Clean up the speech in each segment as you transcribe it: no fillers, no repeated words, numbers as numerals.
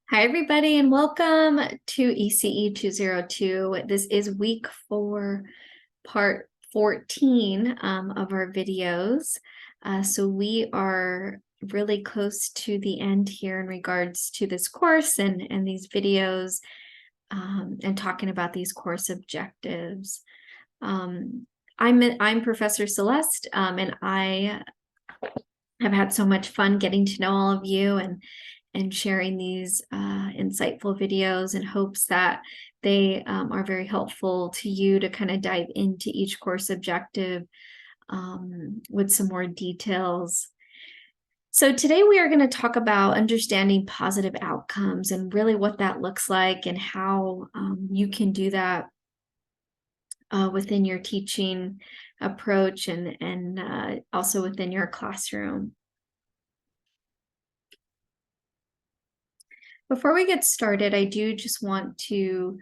Hi, everybody, and welcome to ECE 202. This is week 4, part 14 of our videos. So we are really close to the end here in regards to this course and these videos and talking about these course objectives. I'm Professor Celeste, and I have had so much fun getting to know all of you and sharing these insightful videos in hopes that they are very helpful to you to kind of dive into each course objective with some more details. So today we are going to talk about understanding positive outcomes and really what that looks like and how you can do that within your teaching approach and also within your classroom. Before we get started, I do just want to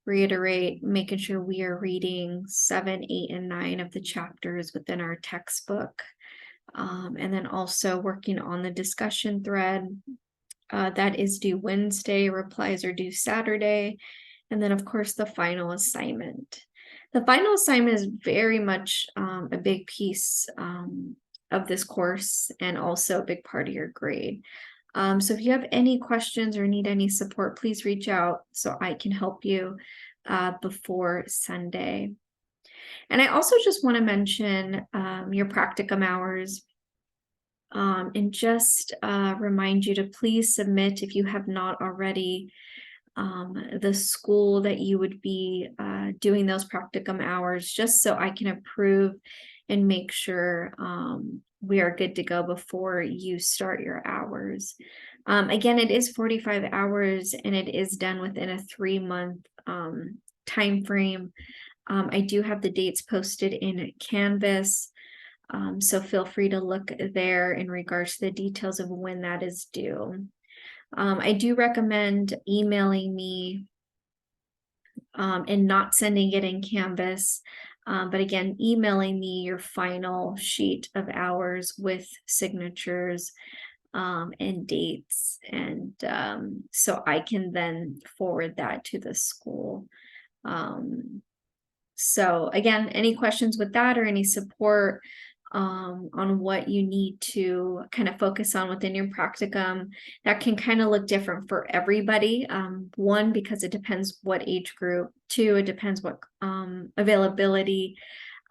reiterate making sure we are reading 7, 8, and 9 of the chapters within our textbook. And then also working on the discussion thread. That is due Wednesday, replies are due Saturday. And then, of course, the final assignment. The final assignment is very much a big piece of this course and also a big part of your grade. So if you have any questions or need any support, please reach out so I can help you before Sunday. And I also just want to mention your practicum hours and just remind you to please submit, if you have not already, the school that you would be doing those practicum hours, just so I can approve and make sure we are good to go before you start your hours. Again, it is 45 hours and it is done within a 3-month time frame. I do have the dates posted in Canvas, so feel free to look there in regards to the details of when that is due. I do recommend emailing me and not sending it in Canvas. But again, emailing me your final sheet of hours with signatures and dates. And so I can then forward that to the school. So again, any questions with that or any support on what you need to kind of focus on within your practicum, that can kind of look different for everybody. One, because it depends what age group. Two, it depends what availability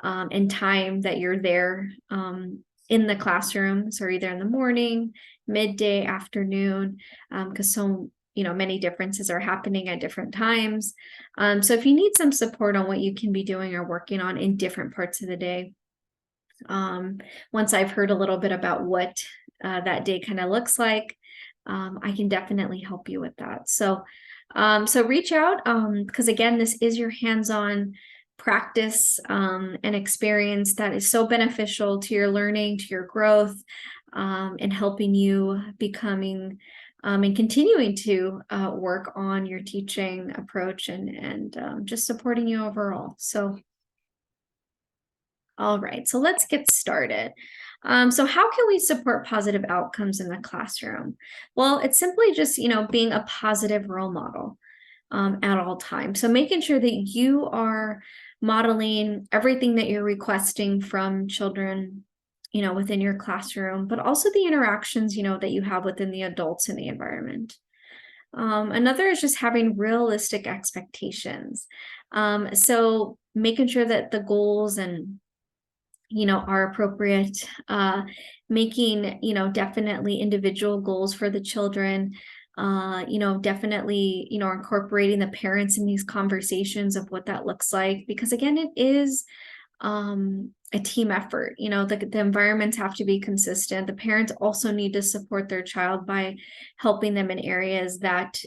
and time that you're there in the classroom. So either in the morning, midday, afternoon, because so many differences are happening at different times. So if you need some support on what you can be doing or working on in different parts of the day, once I've heard a little bit about what that day kind of looks like, I can definitely help you with that. So reach out because again, this is your hands-on practice and experience that is so beneficial to your learning, to your growth, and helping you becoming and continuing to work on your teaching approach and just supporting you overall. So all right, so let's get started. So how can we support positive outcomes in the classroom? Well, it's simply just, being a positive role model at all times. So making sure that you are modeling everything that you're requesting from children, within your classroom, but also the interactions, that you have within the adults in the environment. Another is just having realistic expectations. So making sure that the goals and are appropriate, making, definitely individual goals for the children, definitely, incorporating the parents in these conversations of what that looks like, because again, it is a team effort. The environments have to be consistent. The parents also need to support their child by helping them in areas that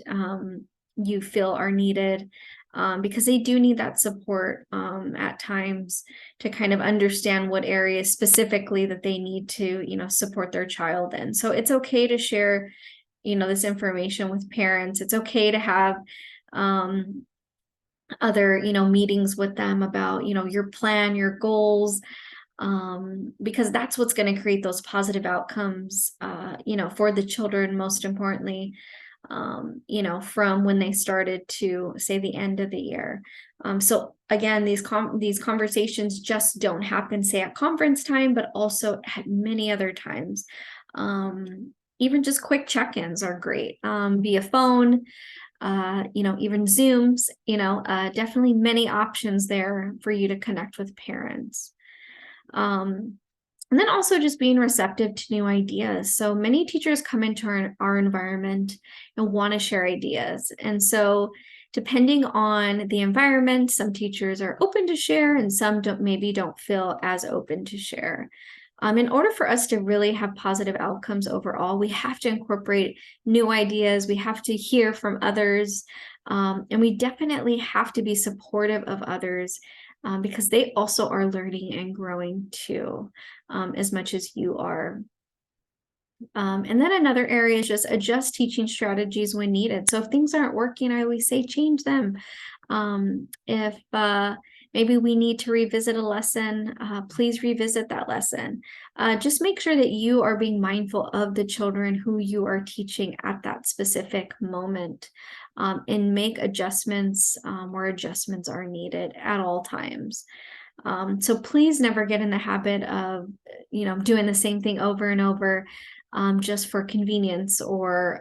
you feel are needed. Because they do need that support at times to kind of understand what areas specifically that they need to, support their child in. So it's okay to share, this information with parents. It's okay to have other, meetings with them about, your plan, your goals, because that's what's going to create those positive outcomes, for the children, most importantly, from when they started to, say, the end of the year. So again, these conversations just don't happen, say, at conference time, but also at many other times. Even just quick check-ins are great, via phone, even Zooms, definitely many options there for you to connect with parents. And then also just being receptive to new ideas. So many teachers come into our environment and want to share ideas. And so depending on the environment, some teachers are open to share and some maybe don't feel as open to share. In order for us to really have positive outcomes overall, we have to incorporate new ideas. We have to hear from others. And we definitely have to be supportive of others, because they also are learning and growing too, as much as you are. And then another area is just adjust teaching strategies when needed. So if things aren't working, I always say change them. If maybe we need to revisit a lesson, please revisit that lesson. Just make sure that you are being mindful of the children who you are teaching at that specific moment, and make adjustments where adjustments are needed at all times. So please never get in the habit of, doing the same thing over and over, just for convenience, or,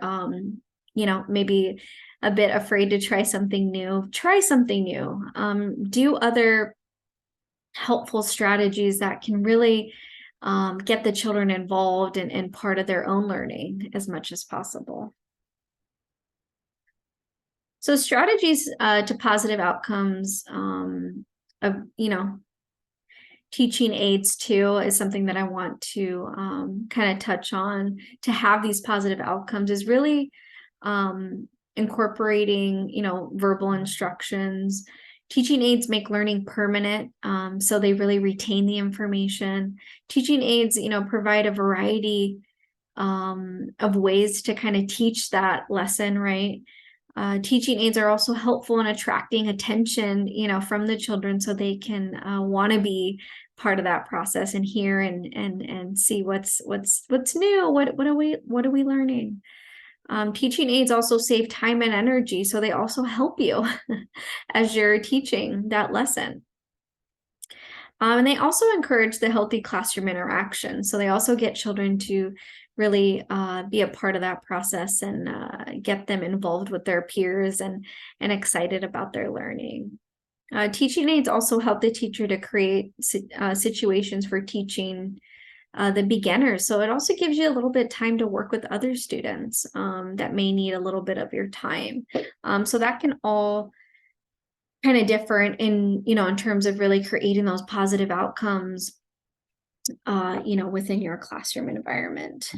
maybe a bit afraid to try something new. Try something new. Do other helpful strategies that can really get the children involved and part of their own learning as much as possible. So strategies to positive outcomes of, teaching aids too is something that I want to kind of touch on. To have these positive outcomes is really incorporating, verbal instructions. Teaching aids make learning permanent, so they really retain the information. Teaching aids, provide a variety of ways to kind of teach that lesson, right? Teaching aids are also helpful in attracting attention, from the children, so they can want to be part of that process and hear and see what's new. What are we learning? Teaching aids also save time and energy, so they also help you as you're teaching that lesson. And they also encourage the healthy classroom interaction. So they also get children to really be a part of that process and get them involved with their peers and excited about their learning. Teaching aids also help the teacher to create situations for teaching the beginners. So it also gives you a little bit of time to work with other students that may need a little bit of your time. So that can all kind of different in terms of really creating those positive outcomes within your classroom environment.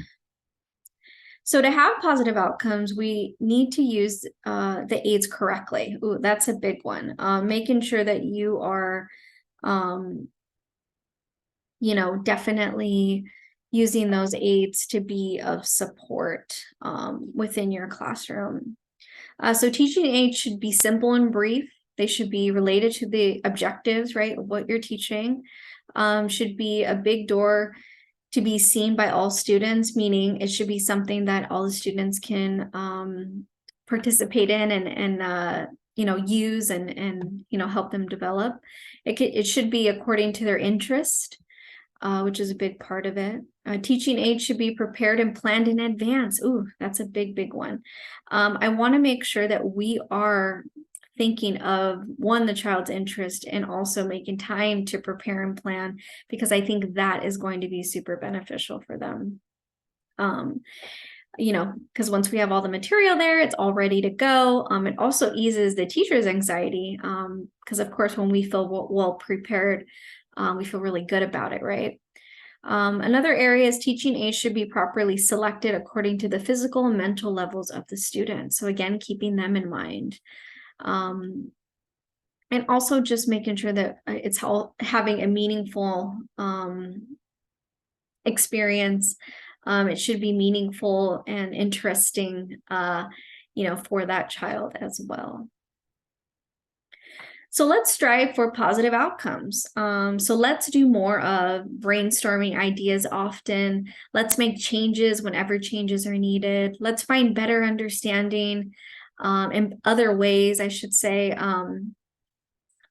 So to have positive outcomes, we need to use the aids correctly. Ooh, that's a big one. Making sure that you are definitely using those aids to be of support within your classroom. So teaching aids should be simple and brief. They should be related to the objectives, right, of what you're teaching. Should be a big door to be seen by all students, meaning it should be something that all the students can participate in and use and help them develop. It should be according to their interest, which is a big part of it. Teaching aids should be prepared and planned in advance. Ooh, that's a big one. I want to make sure that we are thinking of, one, the child's interest, and also making time to prepare and plan, because I think that is going to be super beneficial for them. Because once we have all the material there, it's all ready to go. It also eases the teacher's anxiety, because of course, when we feel well prepared, we feel really good about it, right? Another area is teaching aids should be properly selected according to the physical and mental levels of the student. So again, keeping them in mind. And also just making sure that it's all having a meaningful experience. It should be meaningful and interesting, for that child as well. So let's strive for positive outcomes. So let's do more of brainstorming ideas often. Let's make changes whenever changes are needed. Let's find better understanding and other ways, I should say,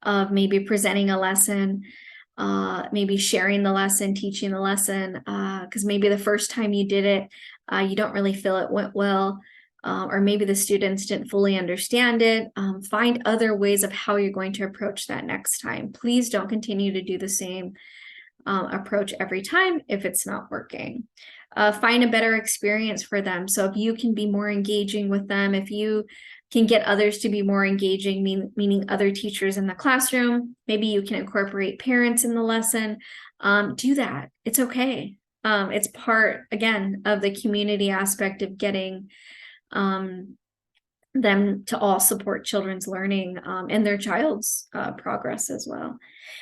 of maybe presenting a lesson, maybe sharing the lesson, teaching the lesson, because maybe the first time you did it, you don't really feel it went well. Or maybe the students didn't fully understand it. Find other ways of how you're going to approach that next time. Please don't continue to do the same approach every time if it's not working. Find a better experience for them. So if you can be more engaging with them, if you can get others to be more engaging, meaning other teachers in the classroom, maybe you can incorporate parents in the lesson. Do that. It's okay. It's part, again, of the community aspect of getting them to all support children's learning and their child's progress as well.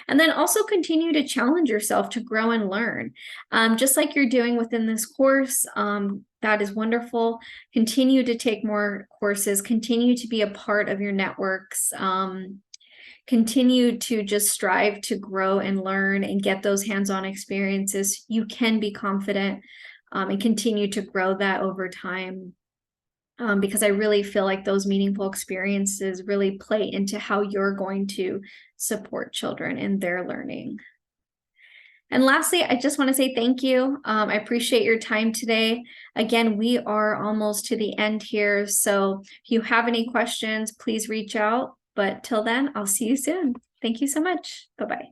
And then also continue to challenge yourself to grow and learn. Just like you're doing within this course, that is wonderful. Continue to take more courses, continue to be a part of your networks, continue to just strive to grow and learn and get those hands-on experiences. You can be confident and continue to grow that over time. Because I really feel like those meaningful experiences really play into how you're going to support children in their learning. And lastly, I just want to say thank you. I appreciate your time today. Again, we are almost to the end here. So if you have any questions, please reach out. But till then, I'll see you soon. Thank you so much. Bye-bye.